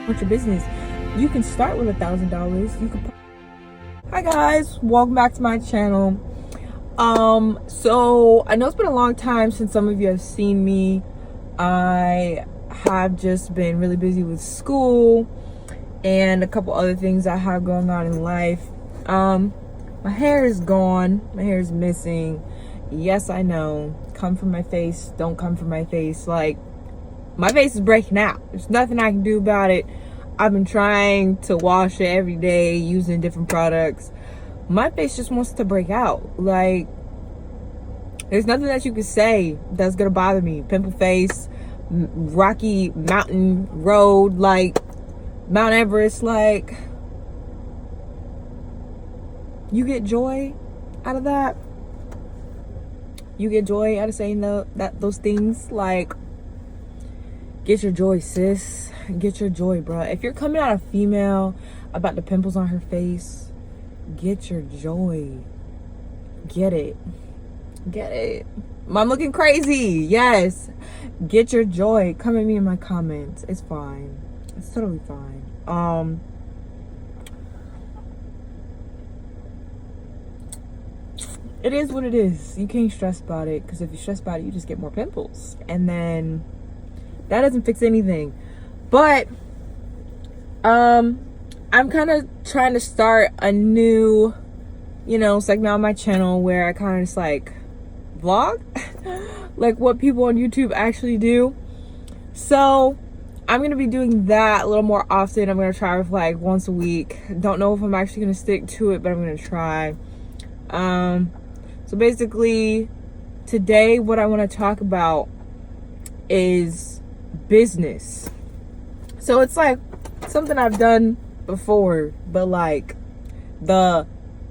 with your business. You can start with $1,000. You can. Hi guys, welcome back to my channel. So I know it's been a long time since some of you have seen me. I have just been really busy with school and a couple other things I have going on in life. My hair is gone. My hair is missing. Yes, I know. Come from my face. Don't come from my face. Like, my face is breaking out. There's nothing I can do about it. I've been trying to wash it every day using different products. My face just wants to break out. Like, there's nothing that you can say that's gonna bother me. Pimple face, rocky mountain road, like Mount Everest. Like, you get joy out of that. You get joy out of saying those things. Like, get your joy, sis. Get your joy, bro. If you're coming at a female about the pimples on her face, get your joy. Get it. Get it. I'm looking crazy. Yes. Get your joy. Come at me in my comments. It's fine. It's totally fine. It is what it is. You can't stress about it, because if you stress about it, you just get more pimples. And then that doesn't fix anything. But I'm kind of trying to start a new, segment on my channel where I kind of just like vlog like what people on YouTube actually do. So I'm gonna be doing that a little more often. I'm gonna try with like once a week. Don't know if I'm actually gonna stick to it, but I'm gonna try. So basically today what I want to talk about is business. So it's like something I've done before, but like the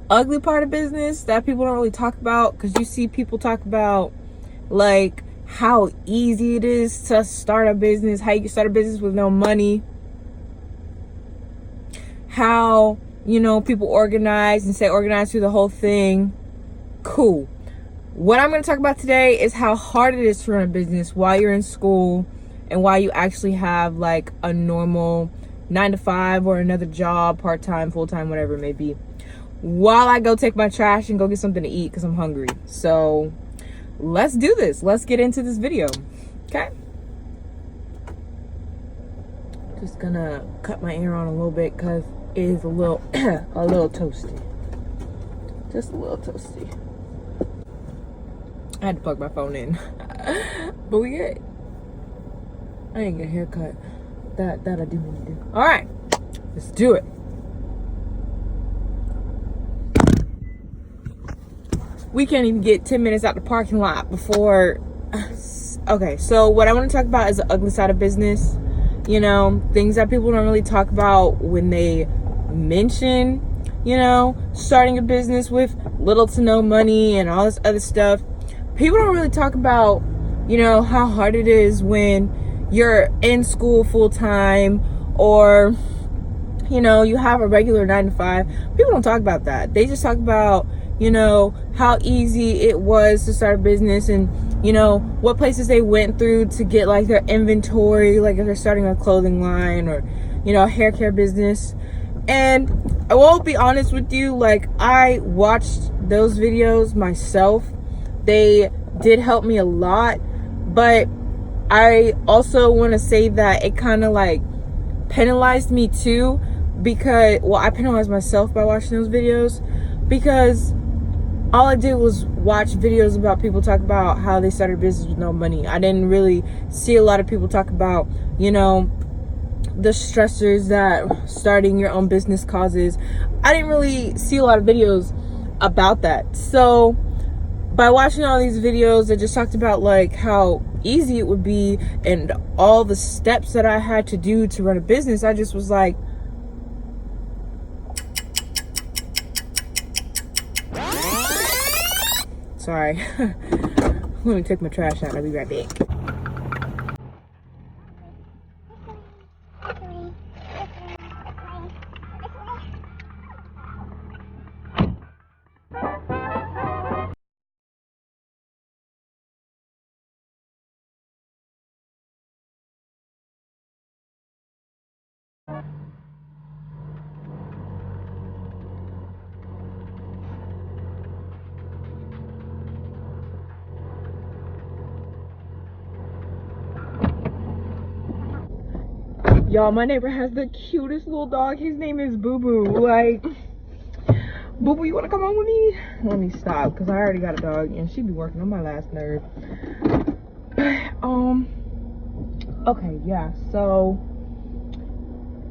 ugly part of business that people don't really talk about, because you see people talk about like how easy it is to start a business, how you can start a business with no money, how people organize and say organize through the whole thing. Cool. What I'm going to talk about today is how hard it is to run a business while you're in school and while you actually have like a normal 9-to-5 or another job, part-time, full-time, whatever it may be, while I go take my trash and go get something to eat because I'm hungry. So let's do this. Let's get into this video. Okay. Just gonna cut my hair on a little bit because it is a little a little toasty. Just a little toasty. I had to plug my phone in. But we good. I ain't get a haircut. That I do need to do. Alright. Let's do it. We can't even get 10 minutes out the parking lot before. Okay, so what I want to talk about is the ugly side of business. Things that people don't really talk about when they mention, starting a business with little to no money and all this other stuff. People don't really talk about, how hard it is when you're in school full time, or, you have a regular 9-to-5. People don't talk about that. They just talk about, how easy it was to start a business and, what places they went through to get like their inventory, like if they're starting a clothing line or, a hair care business. And I won't be honest with you, like I watched those videos myself. They did help me a lot, but I also want to say that it kind of like penalized me too, because, well, I penalized myself by watching those videos, because all I did was watch videos about people talk about how they started a business with no money. I didn't really see a lot of people talk about, the stressors that starting your own business causes. I didn't really see a lot of videos about that. So by watching all these videos that just talked about like how easy it would be and all the steps that I had to do to run a business, I just was like, sorry. Let me take my trash out. I'll be right back. Y'all, my neighbor has the cutest little dog. His name is Boo Boo. Like, Boo Boo, you want to come home with me? Let me stop, because I already got a dog, and she be working on my last nerve. Okay, yeah, so,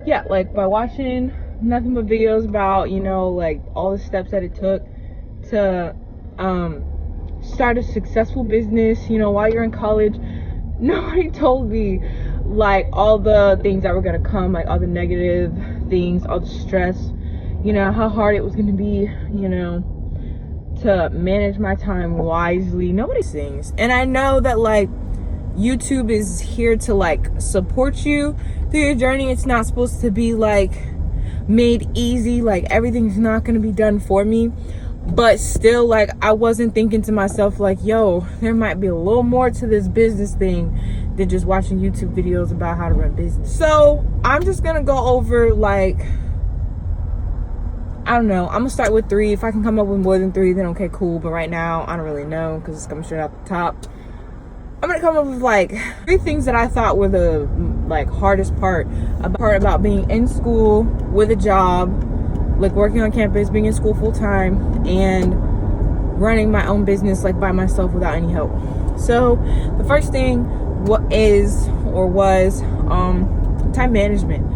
yeah, like, by watching nothing but videos about, you know, like, all the steps that it took to, start a successful business, you know, while you're in college, nobody told me, like, all the things that were gonna come, like, all the negative things, all the stress, you know, how hard it was gonna be, you know, to manage my time wisely. Nobody sings. And I know that, like, YouTube is here to, like, support you through your journey. It's not supposed to be, like, made easy. Like, everything's not gonna be done for me. But still, like, I wasn't thinking to myself, like, yo, there might be a little more to this business thing than just watching YouTube videos about how to run business. So I'm just gonna go over, like, I don't know, I'm gonna start with 3. If I can come up with more than 3, then okay, cool. But right now, I don't really know, because it's coming straight out the top. I'm gonna come up with, like, 3 things that I thought were the, like, hardest part about being in school with a job, like, working on campus, being in school full-time, and running my own business, like, by myself without any help. So the first thing was time management.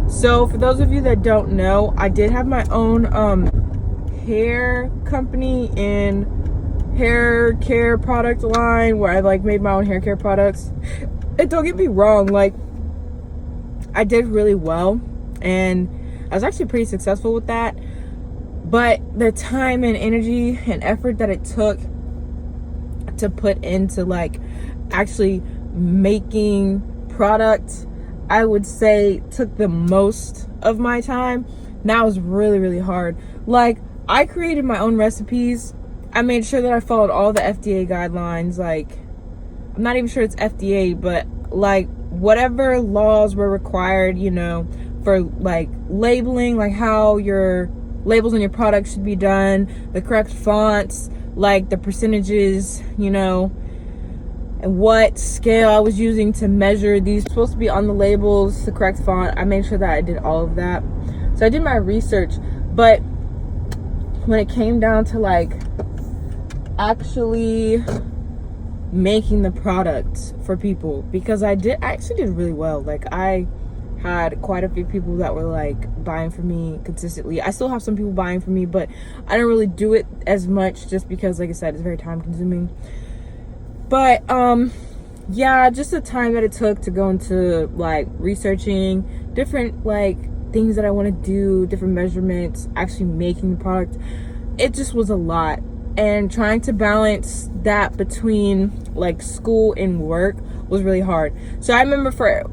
So for those of you that don't know, I did have my own hair company and hair care product line where I, like, made my own hair care products. And don't get me wrong, like, I did really well, and I was actually pretty successful with that. But the time and energy and effort that it took to put into, like, actually making product, I would say took the most of my time. And that was really, really hard. Like, I created my own recipes. I made sure that I followed all the FDA guidelines. Like, I'm not even sure it's FDA, but, like, whatever laws were required, you know, for, like, labeling, like how your labels on your product should be done, the correct fonts, like the percentages, you know, and what scale I was using to measure these supposed to be on the labels, the correct font. I made sure that I did all of that. So I did my research. But when it came down to, like, actually making the product for people, because I actually did really well. Like, I had quite a few people that were, like, buying from me consistently. I still have some people buying from me, but I don't really do it as much just because, like I said, it's very time consuming. But yeah, just the time that it took to go into, like, researching different, like, things that I want to do, different measurements, actually making the product, it just was a lot. And trying to balance that between, like, school and work was really hard. So I remember, for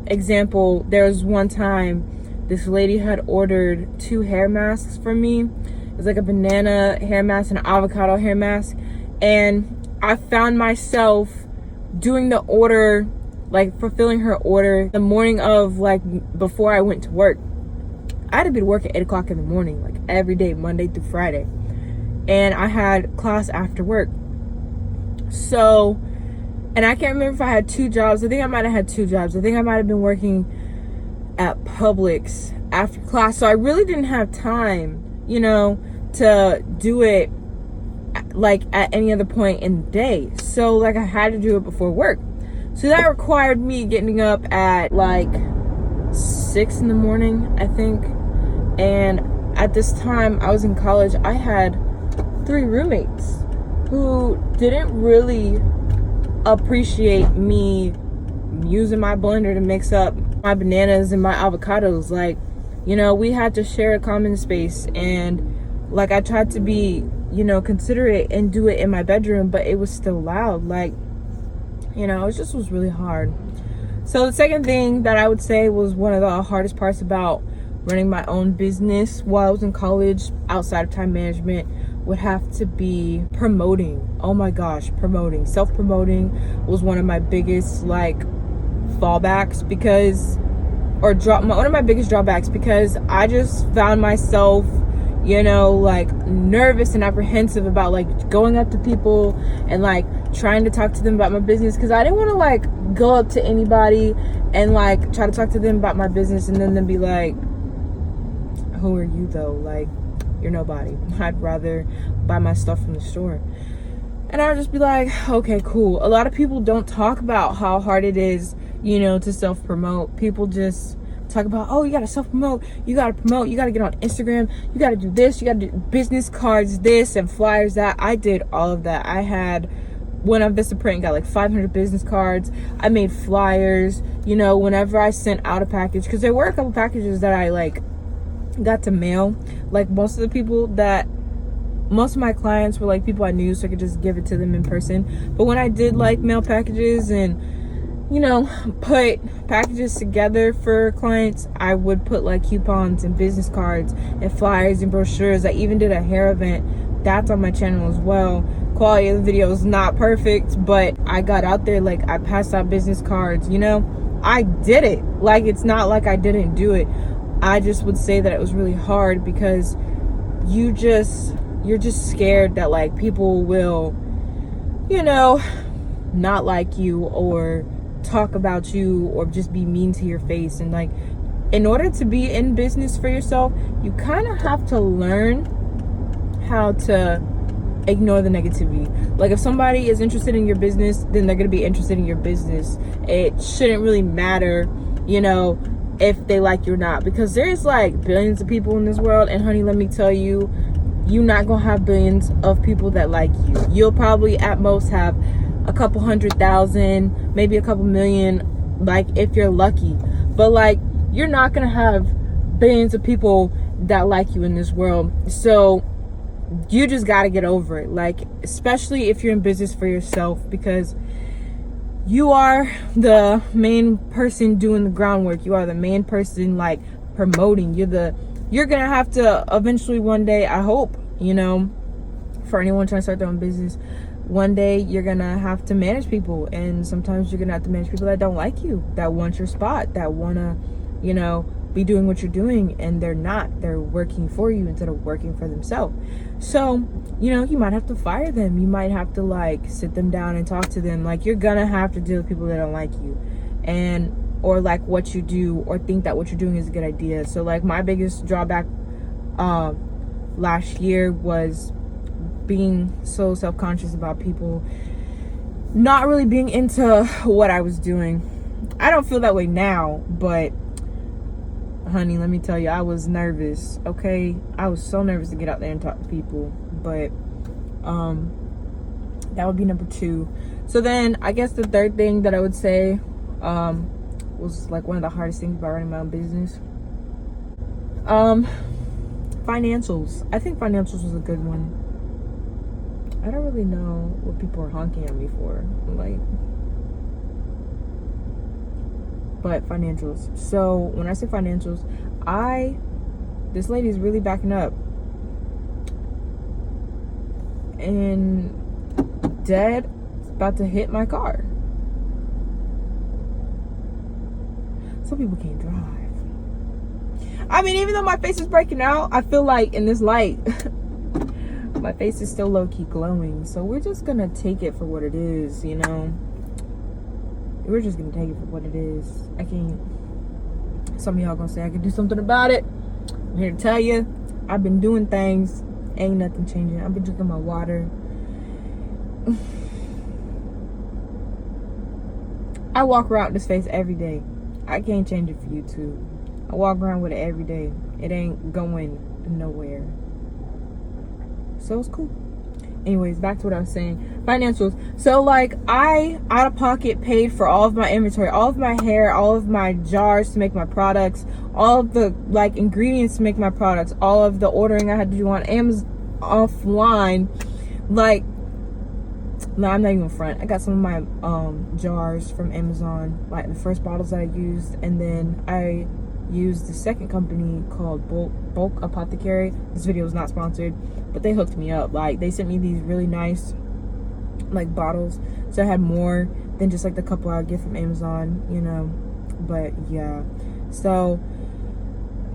example, there was one time this lady had ordered 2 hair masks from me. It was like a banana hair mask and an avocado hair mask. And I found myself doing the order, like, fulfilling her order the morning of, like, before I went to work. I had to be to work at 8 o'clock in the morning, like, every day, Monday through Friday. And I had class after work. So, and I can't remember if I had 2 jobs. I think I might have had 2 jobs. I think I might have been working at Publix after class. So I really didn't have time, you know, to do it, like, at any other point in the day. So, like, I had to do it before work. So that required me getting up at, like, 6 in the morning, I think. And at this time, I was in college. I had 3 roommates who didn't really appreciate me using my blender to mix up my bananas and my avocados. Like, you know, we had to share a common space, and, like, I tried to be, you know, considerate and do it in my bedroom, but it was still loud. Like, you know, it just was really hard. So the second thing that I would say was one of the hardest parts about running my own business while I was in college, outside of time management, would have to be promoting. Oh my gosh, promoting. Self-promoting was one of my biggest, like, fallbacks, because, or one of my biggest drawbacks, because I just found myself, you know, like nervous and apprehensive about like going up to people and like trying to talk to them about my business, because I didn't want to like go up to anybody and like try to talk to them about my business and then be like, who are you though? Like, you're nobody. I'd rather buy my stuff from the store. And I would just be like, okay, cool. A lot of people don't talk about how hard it is, you know, to self-promote. People just talk about, oh, you gotta self-promote, you gotta promote, you gotta get on Instagram, you gotta do this, you gotta do business cards this and flyers that. I did all of that. I had, when I Vistaprint, got like 500 business cards. I made flyers, you know, whenever I sent out a package, because there were a couple packages that I like got to mail. Like most of my clients were like people I knew, so I could just give it to them in person. But when I did like mail packages and, you know, put packages together for clients, I would put like coupons and business cards and flyers and brochures. I even did a hair event. That's on my channel as well. Quality of the video is not perfect, but I got out there. Like, I passed out business cards, you know. I did it. Like, it's not like I didn't do it. I just would say that it was really hard because you're just scared that like people will, you know, not like you or talk about you or just be mean to your face. And like, in order to be in business for yourself, you kind of have to learn how to ignore the negativity. Like, if somebody is interested in your business, then they're going to be interested in your business. It shouldn't really matter, you know, if they like you or not, because there's like billions of people in this world, and honey, let me tell you, you're not gonna have billions of people that like you. You'll probably at most have a couple 100,000, maybe a couple million, like if you're lucky. But like, you're not gonna have billions of people that like you in this world. So you just gotta get over it. Like, especially if you're in business for yourself, because you are the main person doing the groundwork. You are the main person like promoting. You're gonna have to eventually one day, I hope, you know, for anyone trying to start their own business, one day you're gonna have to manage people. And sometimes you're gonna have to manage people that don't like you, that want your spot, that wanna, you know, be doing what you're doing, and they're not. They're working for you instead of working for themselves. So, you know, you might have to fire them. You might have to like sit them down and talk to them. Like, you're gonna have to deal with people that don't like you and or like what you do, or think that what you're doing is a good idea. So like, my biggest drawback last year was being so self-conscious about people not really being into what I was doing. I don't feel that way now, but honey, let me tell you, I was nervous. Okay, I was so nervous to get out there and talk to people. But that would be number 2. So then I guess the third thing that I would say was like one of the hardest things about running my own business, financials. I think financials was a good one. I don't really know what people are honking at me for, like, but financials. So when I say financials, this lady is really backing up and dead about to hit my car. Some people can't drive. I mean, even though my face is breaking out, I feel like in this light my face is still low-key glowing. So we're just gonna take it for what it is, you know. We're just gonna take it for what it is. I can't. Some of y'all gonna say I can do something about it. I'm here to tell you, I've been doing things. Ain't nothing changing. I've been drinking my water. I walk around with this face every day. I can't change it for you too. I walk around with it every day. It ain't going nowhere. So it's cool. Anyways, back to what I was saying. Financials. So like, I out of pocket paid for all of my inventory, all of my hair, all of my jars to make my products, all of the like ingredients to make my products, all of the ordering I had to do on Amazon offline. Like, no, I'm not even front. I got some of my jars from Amazon, like the first bottles that I used, and then I used the second company called Bulk Apothecary. This video is not sponsored, but they hooked me up. Like, they sent me these really nice like bottles, so I had more than just like the couple I would get from Amazon, you know. But yeah, so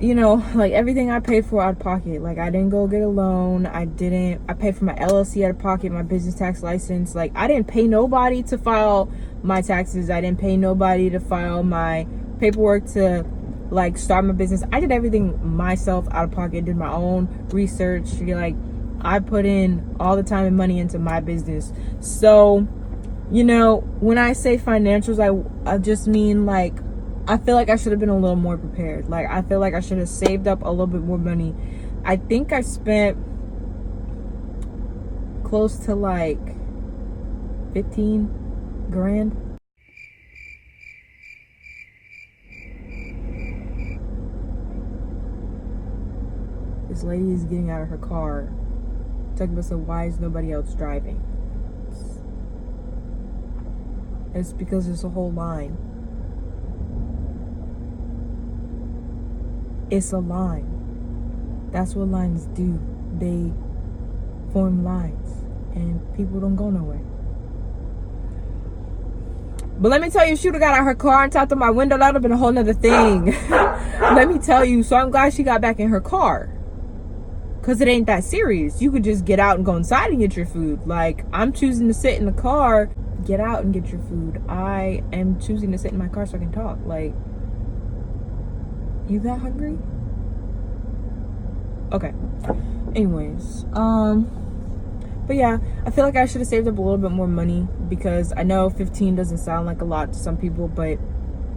you know, like everything I paid for out of pocket. Like I didn't go get a loan. I paid for my LLC out of pocket, my business tax license. Like I didn't pay nobody to file my taxes. I didn't pay nobody to file my paperwork to like start my business. I did everything myself out of pocket, did my own research. Like I put in all the time and money into my business. So, you know, when I say financials, I just mean like I feel like I should have been a little more prepared. Like I feel like I should have saved up a little bit more money. I think I spent close to like 15 grand. This lady is getting out of her car. Talking about, so why is nobody else driving? It's because there's a whole line. It's a line. That's what lines do. They form lines and people don't go nowhere. But let me tell you, she would have got out her car and tapped on my window. That would have been a whole nother thing. Let me tell you. So I'm glad she got back in her car. Because it ain't that serious. You could just get out and go inside and get your food. Like, I'm choosing to sit in the car, get out and get your food. I am choosing to sit in my car so I can talk. Like, you that hungry? Okay. Anyways, but yeah, I feel like I should have saved up a little bit more money, because I know 15 doesn't sound like a lot to some people, but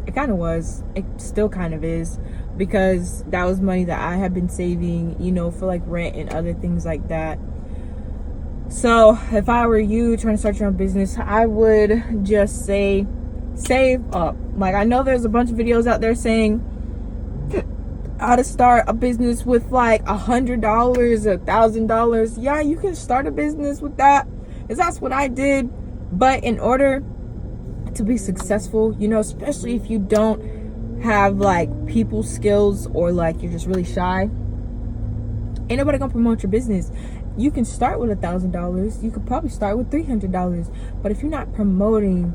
it kind of was. It still kind of is, because that was money that I had been saving, you know, for like rent and other things like that. So if I were you trying to start your own business, I would just say save up. Like, I know there's a bunch of videos out there saying how to start a business with like $100, $1,000. Yeah, you can start a business with that, because that's what I did. But in order to be successful, you know, especially if you don't have like people skills, or like you're just really shy, ain't nobody gonna promote your business. You can start with $1,000. You could probably start with $300. But if you're not promoting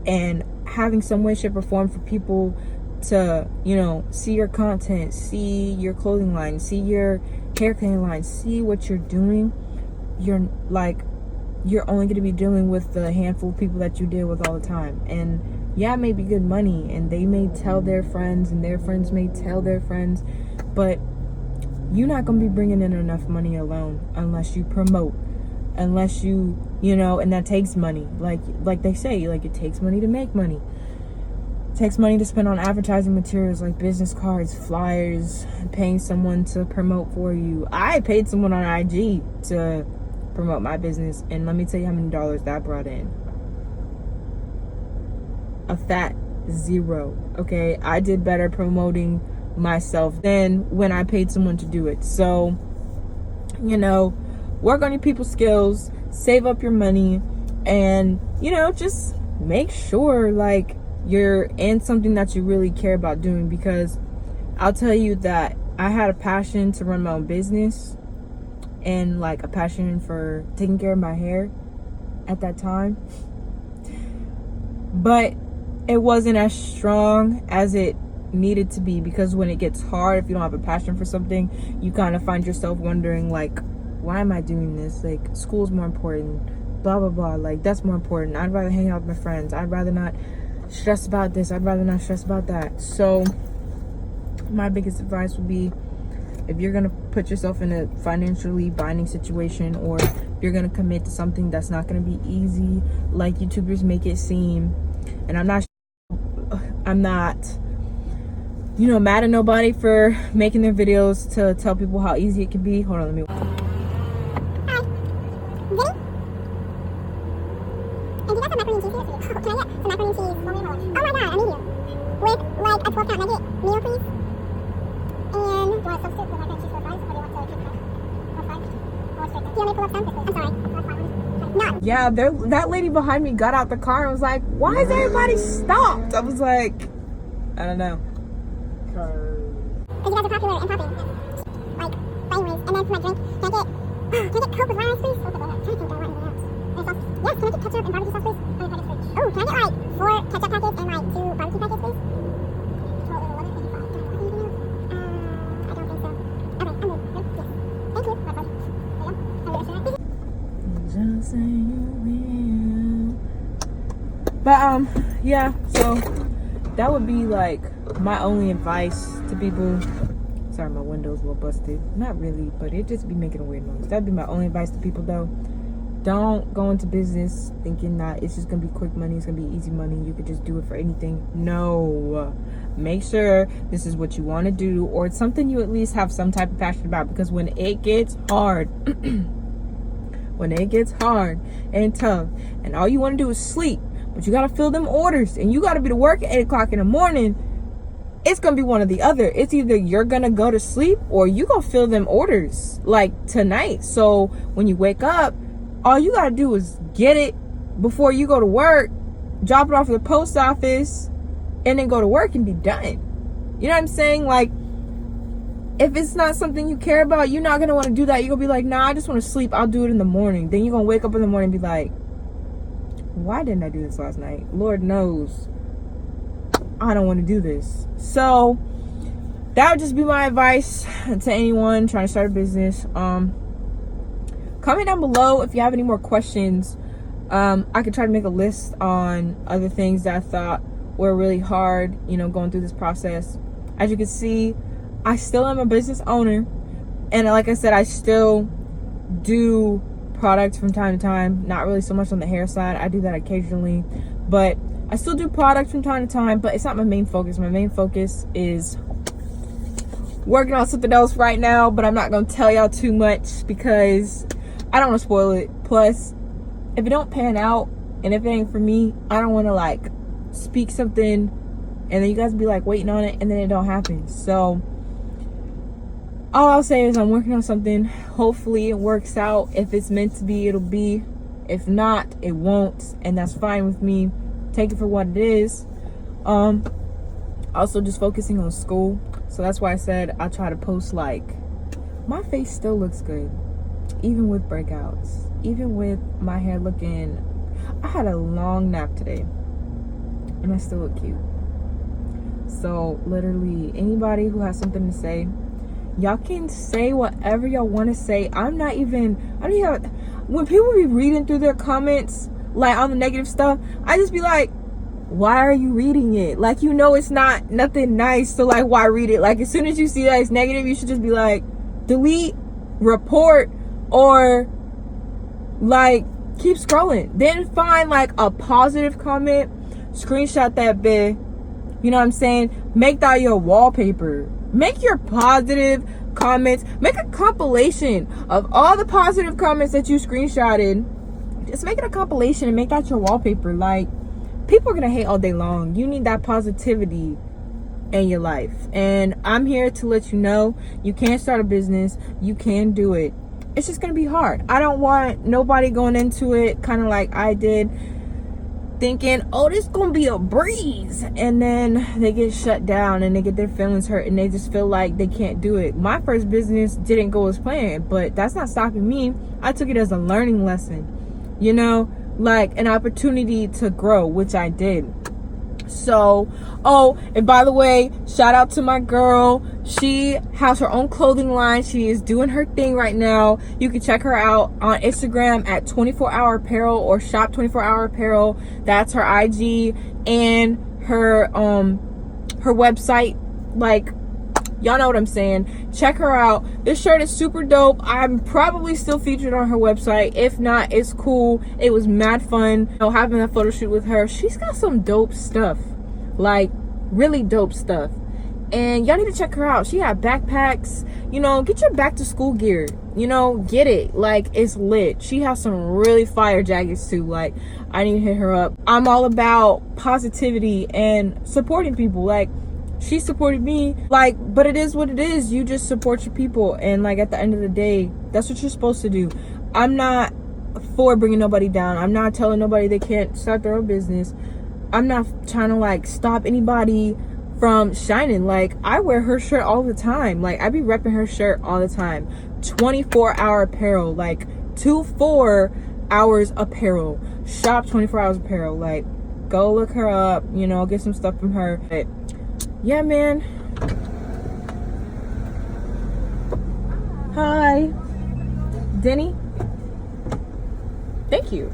and having some way, shape, or form for people to, you know, see your content, see your clothing line, see your hair cleaning line, see what you're doing, you're only going to be dealing with the handful of people that you deal with all the time. And yeah, it may be good money, and they may tell their friends, and their friends may tell their friends, but you're not going to be bringing in enough money alone unless you promote, unless you know, and that takes money. Like they say, like, it takes money to make money. It takes money to spend on advertising materials like business cards, flyers, paying someone to promote for you. I paid someone on IG to promote my business, and let me tell you how many dollars that brought in. A fat zero. Okay, I did better promoting myself than when I paid someone to do it. So, you know, work on your people skills, save up your money, and, you know, just make sure like you're in something that you really care about doing. Because I'll tell you that I had a passion to run my own business, and like a passion for taking care of my hair at that time, but it wasn't as strong as it needed to be. Because when it gets hard, if you don't have a passion for something, you kind of find yourself wondering, like, why am I doing this? Like, school's more important, blah blah blah. Like, that's more important. I'd rather hang out with my friends. I'd rather not stress about this. I'd rather not stress about that. So my biggest advice would be, if you're gonna put yourself in a financially binding situation, or if you're gonna commit to something that's not gonna be easy, like YouTubers make it seem, and I'm not, you know, mad at nobody for making their videos to tell people how easy it can be. Hold on, let me. Hi. Vinny? And you got some macaroni and cheese here for you. Can I get some macaroni and cheese? Oh my god, a medium. With like a 12-count nugget meal, please. And do you want to substitute the macaroni and cheese for fries, or do you want to keep it? Or fries? Or straight to? Do you want me to pull up some? I'm sorry. That's fine. No. Yeah, that lady behind me got out the car and was like, why is everybody stopped? I was like, I don't know. Because you guys are popular and popping. Like, but anyways, and then for my drink, can I get Coke with lime ice, please? Okay, go ahead. I'm trying to think, do I want anything else? Yes, can I get ketchup and barbecue sauce, please? How many packets, please? Oh, can I get like 4 ketchup packets and like 2 barbecue packets, please? Total 11.55. Do I want anything else? say you will. But yeah, so that would be like my only advice to people. Sorry, my window's a little busted. Not really, but it just be making a weird noise. That'd be my only advice to people though. Don't go into business thinking that it's just gonna be quick money, it's gonna be easy money, you could just do it for anything. No. Make sure this is what you want to do, or it's something you at least have some type of passion about, because when it gets hard, when it gets hard and tough, and all you want to do is sleep, but you gotta fill them orders, and you gotta be to work at 8 o'clock in the morning, it's gonna be one or the other. It's either you're gonna go to sleep or you gonna fill them orders like tonight. So when you wake up, all you gotta do is get it before you go to work, drop it off at the post office, and then go to work and be done. You know what I'm saying? Like, if it's not something you care about, you're not gonna want to do that. You're gonna be like, nah, I just want to sleep, I'll do it in the morning. Then you're gonna wake up in the morning and be like, why didn't I do this last night? Lord knows I don't want to do this. So that would just be my advice to anyone trying to start a business. Comment down below if you have any more questions. I could try to make a list on other things that I thought were really hard, you know, going through this process. As you can see, I still am a business owner, and like I said, I still do products from time to time. Not really so much on the hair side. I do that occasionally, but I still do products from time to time, but it's not my main focus. My main focus is working on something else right now, but I'm not going to tell y'all too much because I don't want to spoil it. Plus, if it don't pan out and if it ain't for me, I don't want to like speak something and then you guys be like waiting on it and then it don't happen. So all I'll say is I'm working on something. Hopefully it works out. If it's meant to be, it'll be. If not, it won't, and that's fine with me. Take it for what it is. Also just focusing on school, so that's why I said I'll try to post. Like, my face still looks good even with breakouts, even with my hair looking, I had a long nap today and I still look cute. So literally anybody who has something to say, y'all can say whatever y'all want to say. I don't even have, when people be reading through their comments like on the negative stuff, I just be like, why are you reading it? Like, you know, it's not nothing nice, so like, why read it? Like, as soon as you see that it's negative, you should just be like, delete, report, or like keep scrolling. Then find like a positive comment, screenshot that bit, you know what I'm saying? Make that your wallpaper. Make your positive comments, make a compilation of all the positive comments that you screenshotted. Just make it a compilation and make that your wallpaper. Like, people are gonna hate all day long. You need that positivity in your life, and I'm here to let you know you can start a business. You can do it. It's just gonna be hard. I don't want nobody going into it kind of like I did, thinking, oh, this is gonna be a breeze, and then they get shut down and they get their feelings hurt and they just feel like they can't do it. My first business didn't go as planned, but that's not stopping me. I took it as a learning lesson, you know, like an opportunity to grow, which I did. So, oh, and by the way, shout out to my girl. She has her own clothing line. She is doing her thing right now. You can check her out on Instagram at 24 Hour Apparel or Shop 24 Hour Apparel. That's her IG and her website. Like, y'all know what I'm saying. Check her out. This shirt is super dope. I'm probably still featured on her website. If not, it's cool. It was mad fun, you know, having a photo shoot with her. She's got some dope stuff, like really dope stuff, and y'all need to check her out. She got backpacks, you know, get your back to school gear, you know, get it. Like, it's lit. She has some really fire jackets too. Like, I need to hit her up. I'm all about positivity and supporting people. Like, she supported me, like, but it is what it is. You just support your people, and like at the end of the day, that's what you're supposed to do. I'm not for bringing nobody down. I'm not telling nobody they can't start their own business. I'm not trying to like stop anybody from shining. Like, I wear her shirt all the time. Like, I be repping her shirt all the time. 24 Hour Apparel, like 24 hours apparel. Shop 24 Hours Apparel. Like, go look her up, you know, get some stuff from her. But yeah, man. Hi, Denny. Thank you.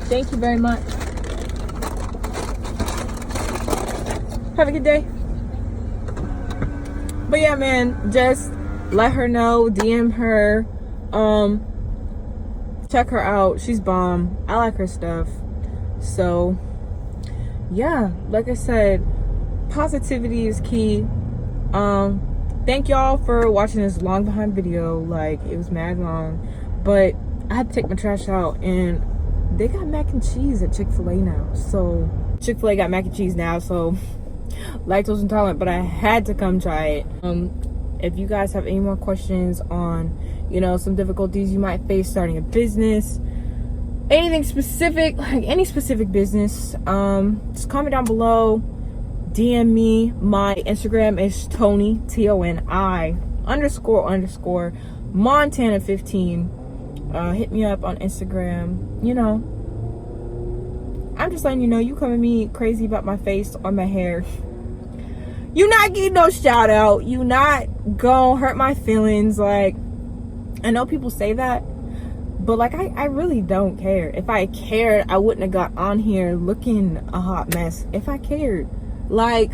Thank you very much. Have a good day. But yeah, man, just let her know, DM her, check her out. She's bomb. I like her stuff. So yeah, like I said, positivity is key. Thank y'all for watching this long behind video. Like, it was mad long, but I had to take my trash out, and they got mac and cheese at Chick-fil-A now. So Chick-fil-A got mac and cheese now, so lactose intolerant, but I had to come try it. If you guys have any more questions on, you know, some difficulties you might face starting a business, anything specific, like any specific business, just comment down below, DM me. My Instagram is Toni, TONI __ Montana 15. Hit me up on Instagram. You know, I'm just letting you know, you come at me crazy about my face or my hair, you not getting no shout out. You not gonna hurt my feelings. Like, I know people say that, but like, I really don't care. If I cared, I wouldn't have got on here looking a hot mess. If I cared, like,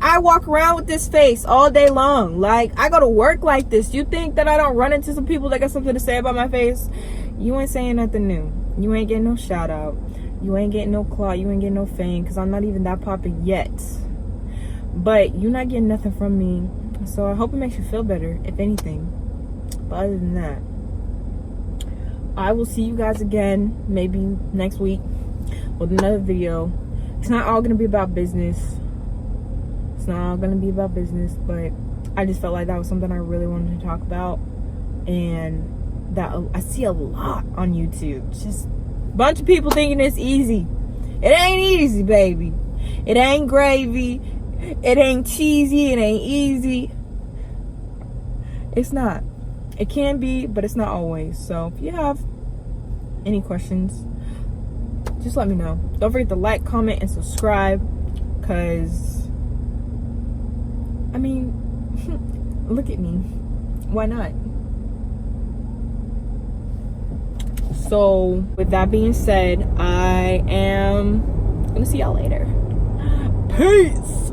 I walk around with this face all day long. Like, I go to work like this. You think that I don't run into some people that got something to say about my face? You ain't saying nothing new. You ain't getting no shout out. You ain't getting no claw. You ain't getting no fame, because I'm not even that popular yet. But you're not getting nothing from me. So I hope it makes you feel better, if anything. But other than that, I will see you guys again maybe next week with another video. It's not all gonna be about business. It's not all gonna be about business, but I just felt like that was something I really wanted to talk about, and that I see a lot on YouTube. Just a bunch of people thinking it's easy. It ain't easy, baby. It ain't gravy. It ain't cheesy. It ain't easy. It's not. It can be, but it's not always. So if you have any questions, just let me know. Don't forget to like, comment, and subscribe, because, I mean, look at me. Why not? So with that being said, I am gonna see y'all later. Peace.